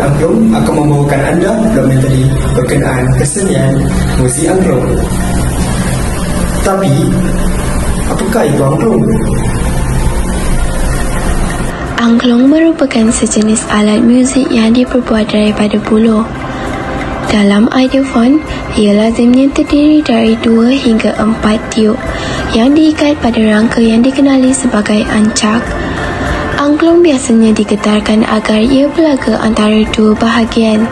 Angklung akan membawakan anda dokumentari berkenaan kesenian muzik angklung. Tapi, apakah itu angklung? Angklung merupakan sejenis alat muzik yang diperbuat daripada buluh. Dalam ideofon, ia lazimnya terdiri dari 2 hingga 4 tiup yang diikat pada rangka yang dikenali sebagai ancak. Angklung biasanya digetarkan agar ia berlaga antara 2 bahagian.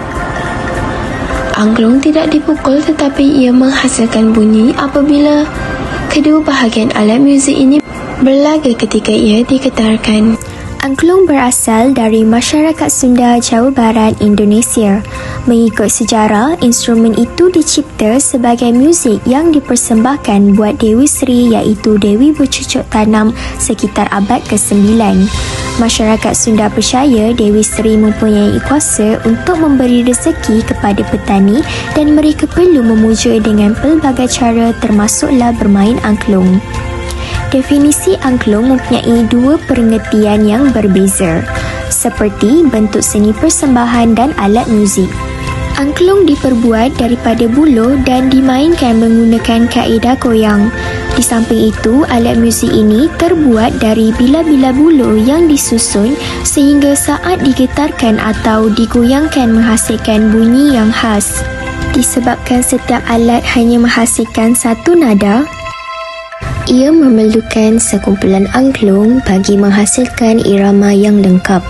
Angklung tidak dipukul tetapi ia menghasilkan bunyi apabila kedua bahagian alat muzik ini berlaga ketika ia digetarkan. Angklung berasal dari masyarakat Sunda, Jawa Barat, Indonesia. Mengikut sejarah, instrumen itu dicipta sebagai muzik yang dipersembahkan buat Dewi Sri iaitu Dewi Bercucuk Tanam sekitar abad ke-9. Masyarakat Sunda percaya Dewi Sri mempunyai kuasa untuk memberi rezeki kepada petani dan mereka perlu memuja dengan pelbagai cara termasuklah bermain angklung. Definisi angklung mempunyai 2 pengertian yang berbeza, seperti bentuk seni persembahan dan alat muzik. Angklung diperbuat daripada buluh dan dimainkan menggunakan kaedah goyang. Di samping itu, alat muzik ini terbuat dari bila-bila buluh yang disusun sehingga saat digetarkan atau digoyangkan menghasilkan bunyi yang khas. Disebabkan setiap alat hanya menghasilkan satu nada, ia memerlukan sekumpulan angklung bagi menghasilkan irama yang lengkap.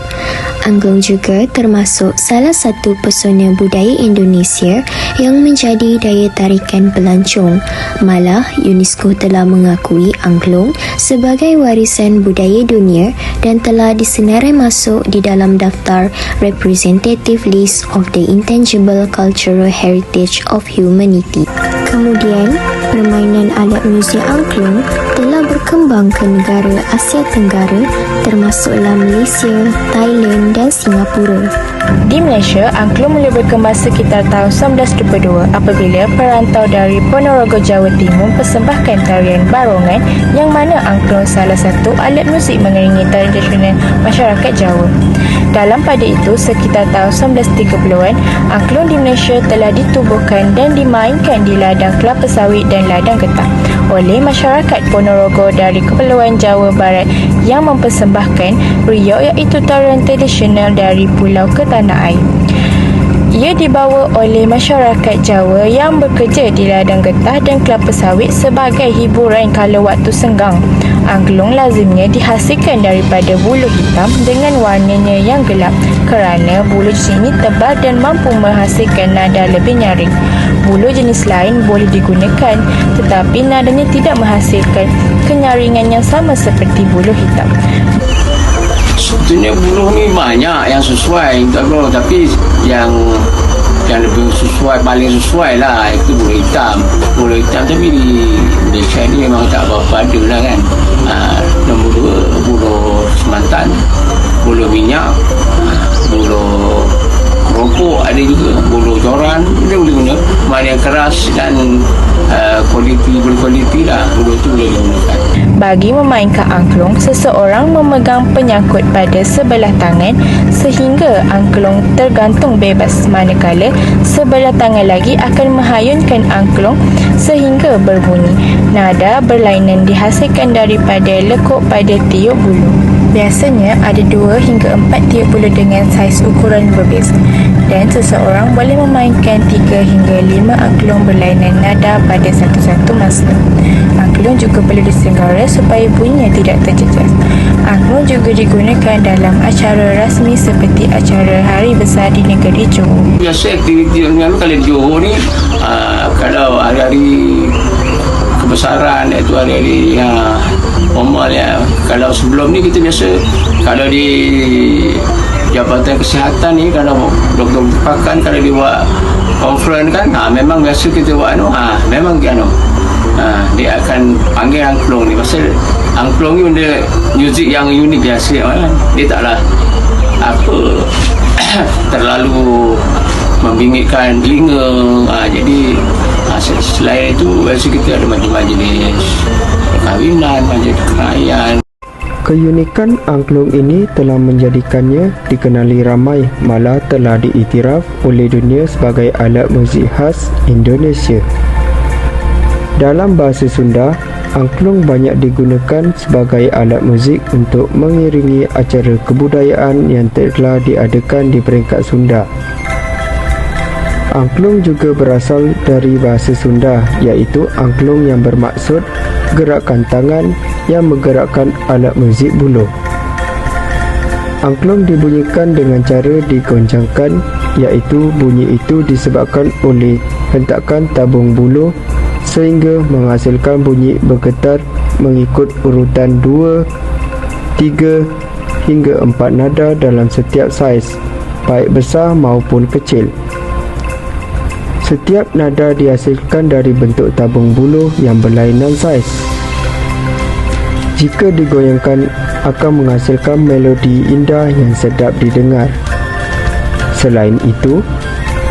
Angklung juga termasuk salah satu pesona budaya Indonesia yang menjadi daya tarikan pelancong. Malah, UNESCO telah mengakui angklung sebagai warisan budaya dunia dan telah disenarai masuk di dalam daftar Representative List of the Intangible Cultural Heritage of Humanity. Kemudian, permainan alat muzik angklung telah berkembang ke negara Asia Tenggara termasuklah Malaysia, Thailand dan Singapura. Di Malaysia, angklung mula berkembang sekitar tahun 1922 apabila perantau dari Ponorogo, Jawa Timur persembahkan tarian barongan yang mana angklung salah satu alat muzik mengiringi tarian tradisional masyarakat Jawa. Dalam pada itu, sekitar tahun 1930-an, angklung di Malaysia telah ditubuhkan dan dimainkan di ladang kelapa sawit dan ladang getah oleh masyarakat Ponorogo dari Kepulauan Jawa Barat yang mempersembahkan riok iaitu tarian tradisional dari pulau ke tanah air. Ia dibawa oleh masyarakat Jawa yang bekerja di ladang getah dan kelapa sawit sebagai hiburan kala waktu senggang. Angklung lazimnya dihasilkan daripada buluh hitam dengan warnanya yang gelap kerana buluh jenis ini tebal dan mampu menghasilkan nada lebih nyaring. Buluh jenis lain boleh digunakan tetapi nadanya tidak menghasilkan kenyaringan yang sama seperti buluh hitam. Sebetulnya buluh ni banyak yang sesuai untuk angklung, tapi yang lebih sesuai, paling sesuai lah itu buluh hitam. Buluh hitam tapi di Malaysia ni memang tak berapa ada lah kan. Nombor 2 buluh semantan, buluh minyak, buluh rokok ada juga, buluh joran dia boleh guna. Mana yang keras dan berkualiti lah, buluh tu boleh digunakan. Bagi memainkan angklung, seseorang memegang penyangkut pada sebelah tangan sehingga angklung tergantung bebas, manakala sebelah tangan lagi akan menghayunkan angklung sehingga berbunyi. Nada berlainan dihasilkan daripada lekuk pada tiup buluh. Biasanya ada 2 hingga 4 tiup buluh dengan saiz ukuran berbeza dan seseorang boleh memainkan 3 hingga 5 angklung berlainan nada pada satu-satu masa. Angklung juga perlu disenggara supaya bunyinya tidak terjejas. Angklung juga digunakan dalam acara rasmi seperti acara hari besar di negeri Johor. Biasa aktiviti yang kalau di Johor ni kalau hari-hari kebesaran iaitu hari-hari formal ya. Kalau sebelum ni kita biasa kalau di Jabatan Kesihatan ni kalau doktor pakan kalau dia buat conference kan memang biasa kita buat memang dia akan panggil angklung ni pasal angklung ni benda muzik yang unik biasa kan. Dia taklah terlalu membingitkan telinga. Jadi selain itu biasa kita ada majlis perkahwinan, majlis kerayan. Keunikan angklung ini telah menjadikannya dikenali ramai, malah telah diiktiraf oleh dunia sebagai alat muzik khas Indonesia. Dalam bahasa Sunda, angklung banyak digunakan sebagai alat muzik untuk mengiringi acara kebudayaan yang telah diadakan di peringkat Sunda. Angklung juga berasal dari bahasa Sunda, iaitu angklung yang bermaksud gerakan tangan yang menggerakkan alat muzik buluh. Angklung dibunyikan dengan cara digoncangkan, iaitu bunyi itu disebabkan oleh hentakan tabung buluh sehingga menghasilkan bunyi bergetar mengikut urutan 2, 3 hingga 4 nada dalam setiap saiz, baik besar maupun kecil. Setiap nada dihasilkan dari bentuk tabung buluh yang berlainan saiz. Jika digoyangkan, akan menghasilkan melodi indah yang sedap didengar. Selain itu,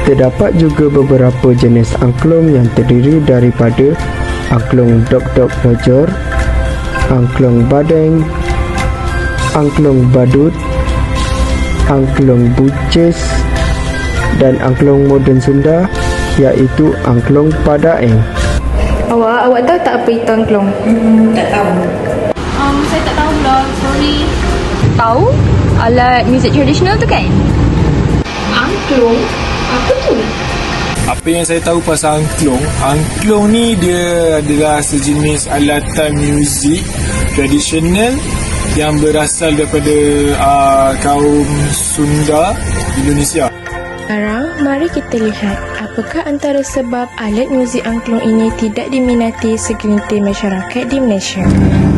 terdapat juga beberapa jenis angklung yang terdiri daripada angklung dok-dok lojor, angklung badeng, angklung badut, angklung buces, dan angklung moden Sunda, iaitu angklung padaeng. Awak tahu tak apa itu angklung? Tak tahu. Saya tak tahu lah, sorry. Tahu? Alat muzik tradisional tu kan? Angklung? Apa tu? Apa yang saya tahu pasal angklung ni dia adalah sejenis alatan muzik tradisional yang berasal daripada kaum Sunda Indonesia. Sekarang, mari kita lihat apakah antara sebab alat muzik angklung ini tidak diminati segelintir masyarakat di Malaysia.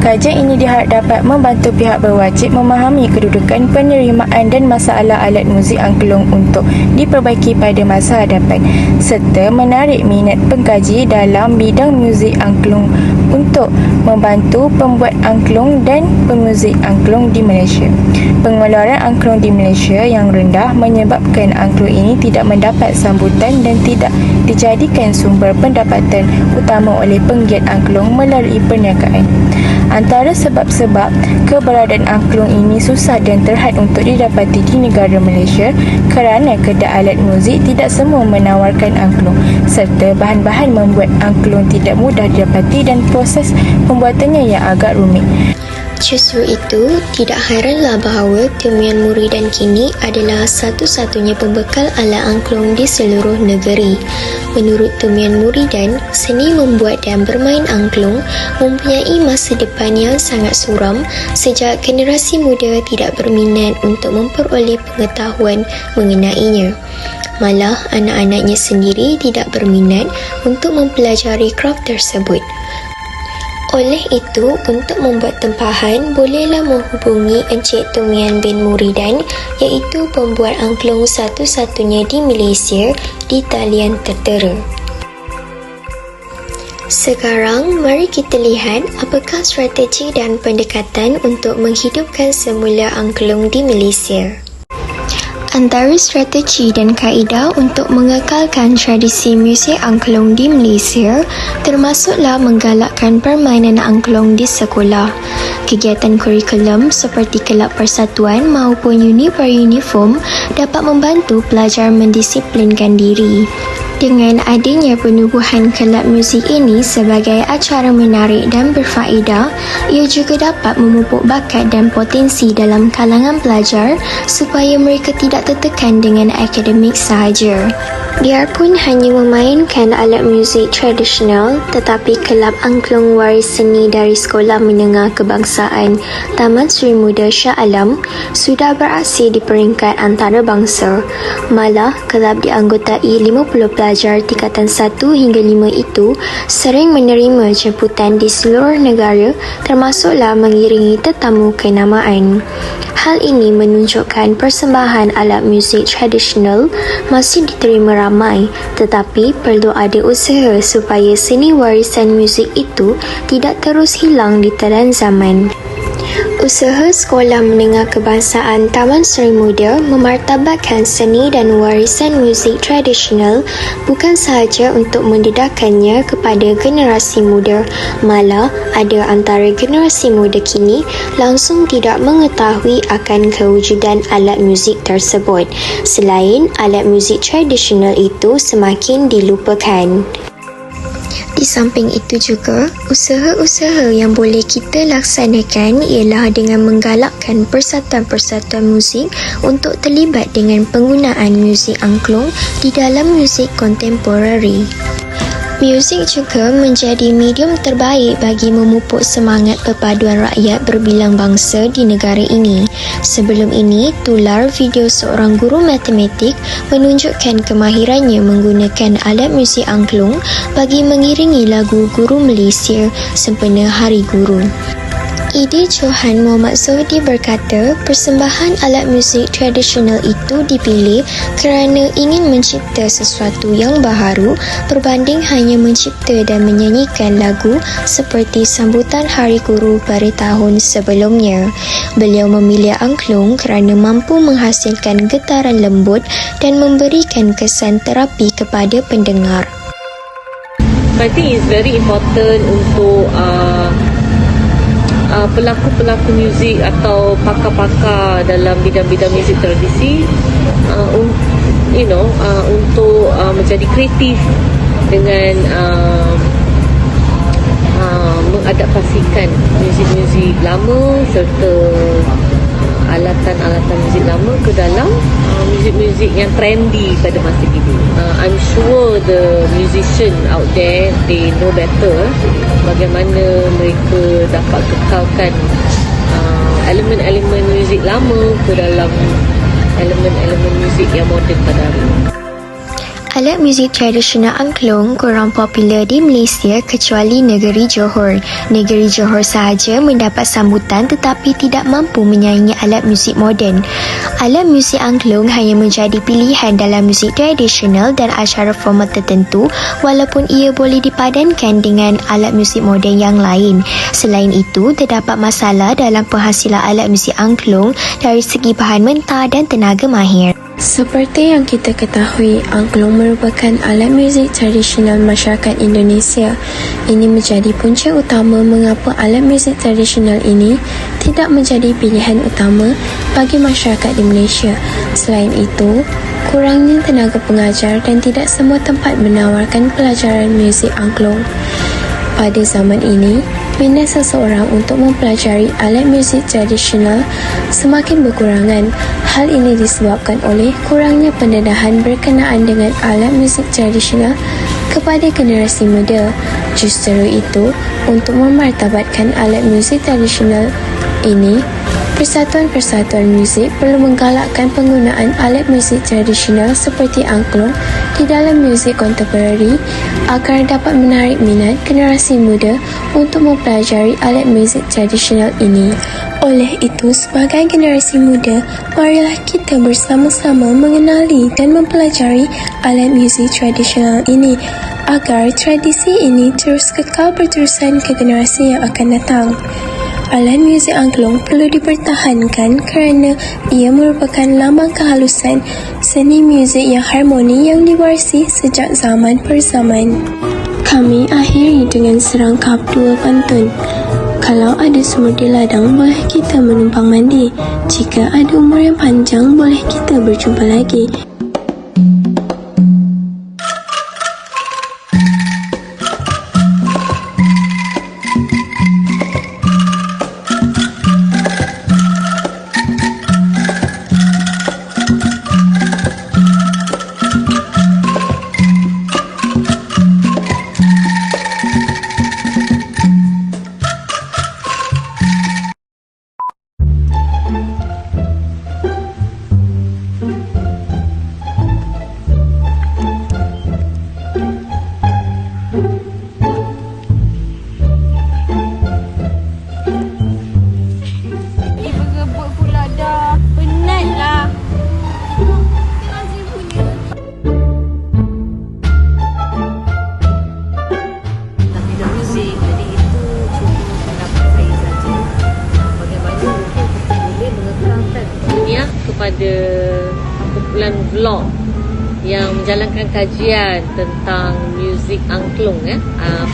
Kajian ini diharap dapat membantu pihak berwajib memahami kedudukan, penerimaan dan masalah alat muzik angklung untuk diperbaiki pada masa hadapan, serta menarik minat pengkaji dalam bidang muzik angklung untuk membantu pembuat angklung dan pemuzik angklung di Malaysia. Pengeluaran angklung di Malaysia yang rendah menyebabkan angklung ini tidak mendapat sambutan dan tidak dijadikan sumber pendapatan utama oleh penggiat angklung melalui perniagaan. Antara sebab-sebab keberadaan angklung ini susah dan terhad untuk didapati di negara Malaysia kerana kedai alat muzik tidak semua menawarkan angklung, serta bahan-bahan membuat angklung tidak mudah didapati dan proses pembuatannya yang agak rumit. Justru itu, tidak hairanlah bahawa Temian Muridan kini adalah satu-satunya pembekal alat angklung di seluruh negeri. Menurut Temian Muridan, seni membuat dan bermain angklung mempunyai masa depan yang sangat suram sejak generasi muda tidak berminat untuk memperoleh pengetahuan mengenainya. Malah, anak-anaknya sendiri tidak berminat untuk mempelajari kraf tersebut. Oleh itu, untuk membuat tempahan, bolehlah menghubungi Encik Tumian bin Muridan, iaitu pembuat angklung satu-satunya di Malaysia di talian tertera. Sekarang, mari kita lihat apakah strategi dan pendekatan untuk menghidupkan semula angklung di Malaysia. Antara strategi dan kaedah untuk mengekalkan tradisi muzik angklung di Malaysia termasuklah menggalakkan permainan angklung di sekolah. Kegiatan kurikulum seperti kelab persatuan maupun unit beruniform dapat membantu pelajar mendisiplinkan diri. Dengan adanya penubuhan kelab muzik ini sebagai acara menarik dan berfaedah, ia juga dapat memupuk bakat dan potensi dalam kalangan pelajar supaya mereka tidak tertekan dengan akademik sahaja. Biarpun hanya memainkan alat muzik tradisional, tetapi kelab angklung waris seni dari Sekolah Menengah Kebangsaan Taman Sri Muda Shah Alam sudah beraksi di peringkat antarabangsa. Malah, kelab dianggotai 50 pelajar tingkatan 1 hingga 5 itu sering menerima jemputan di seluruh negara, termasuklah mengiringi tetamu kenamaan. Hal ini menunjukkan persembahan alat muzik tradisional masih diterima ramai, tetapi perlu ada usaha supaya seni warisan muzik itu tidak terus hilang di telan zaman. Usaha Sekolah Menengah Kebangsaan Taman Seri Muda memartabatkan seni dan warisan muzik tradisional bukan sahaja untuk mendedahkannya kepada generasi muda, malah ada antara generasi muda kini langsung tidak mengetahui akan kewujudan alat muzik tersebut. Selain alat muzik tradisional itu semakin dilupakan. Di samping itu juga, usaha-usaha yang boleh kita laksanakan ialah dengan menggalakkan persatuan-persatuan muzik untuk terlibat dengan penggunaan muzik angklung di dalam muzik kontemporari. Muzik juga menjadi medium terbaik bagi memupuk semangat perpaduan rakyat berbilang bangsa di negara ini. Sebelum ini, tular video seorang guru matematik menunjukkan kemahirannya menggunakan alat muzik angklung bagi mengiringi lagu Guru Malaysia sempena Hari Guru. Edi Johan Muhammad Zohdi berkata, persembahan alat muzik tradisional itu dipilih kerana ingin mencipta sesuatu yang baharu berbanding hanya mencipta dan menyanyikan lagu seperti sambutan Hari Guru pada tahun sebelumnya. Beliau memilih angklung kerana mampu menghasilkan getaran lembut dan memberikan kesan terapi kepada pendengar. I think it's very important untuk pelakon-pelakon muzik atau pakar-pakar dalam bidang-bidang muzik tradisi untuk menjadi kreatif dengan mengadaptasikan muzik-muzik lama serta alatan-alatan muzik lama ke dalam muzik-muzik yang trendy pada masa kini. I'm sure the musician out there, they know better bagaimana mereka dapat kekalkan elemen-elemen muzik lama ke dalam elemen-elemen muzik yang moden pada hari ini. Alat muzik tradisional angklung kurang popular di Malaysia kecuali negeri Johor. Negeri Johor sahaja mendapat sambutan tetapi tidak mampu menyaingi alat muzik moden. Alat muzik angklung hanya menjadi pilihan dalam muzik tradisional dan acara formal tertentu walaupun ia boleh dipadankan dengan alat muzik moden yang lain. Selain itu, terdapat masalah dalam penghasilan alat muzik angklung dari segi bahan mentah dan tenaga mahir. Seperti yang kita ketahui, angklung merupakan alat muzik tradisional masyarakat Indonesia. Ini menjadi punca utama mengapa alat muzik tradisional ini tidak menjadi pilihan utama bagi masyarakat di Malaysia. Selain itu, kurangnya tenaga pengajar dan tidak semua tempat menawarkan pelajaran muzik angklung. Pada zaman ini, minat seseorang untuk mempelajari alat muzik tradisional semakin berkurangan. Hal ini disebabkan oleh kurangnya pendedahan berkenaan dengan alat muzik tradisional kepada generasi muda. Justru itu, untuk memartabatkan alat muzik tradisional ini, persatuan-persatuan muzik perlu menggalakkan penggunaan alat muzik tradisional seperti angklung di dalam muzik kontemporari agar dapat menarik minat generasi muda untuk mempelajari alat muzik tradisional ini. Oleh itu, sebagai generasi muda, marilah kita bersama-sama mengenali dan mempelajari alat muzik tradisional ini agar tradisi ini terus kekal berterusan ke generasi yang akan datang. Alat muzik angklung perlu dipertahankan kerana ia merupakan lambang kehalusan seni muzik yang harmoni yang diwarisi sejak zaman per zaman. Kami akhiri dengan serangkap dua pantun. Kalau ada sumur di ladang, boleh kita menumpang mandi. Jika ada umur yang panjang, boleh kita berjumpa lagi. kumpulan vlog yang menjalankan kajian tentang muzik angklung,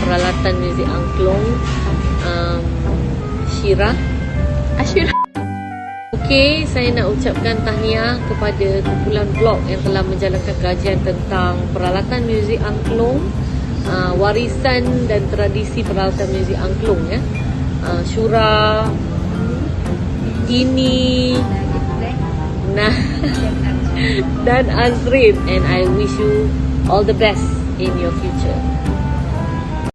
peralatan muzik angklung, Syirah. Okey, saya nak ucapkan tahniah kepada kumpulan vlog yang telah menjalankan kajian tentang peralatan muzik angklung, warisan dan tradisi peralatan muzik angklung, Syura, ini, dan Azrin, and I wish you all the best in your future.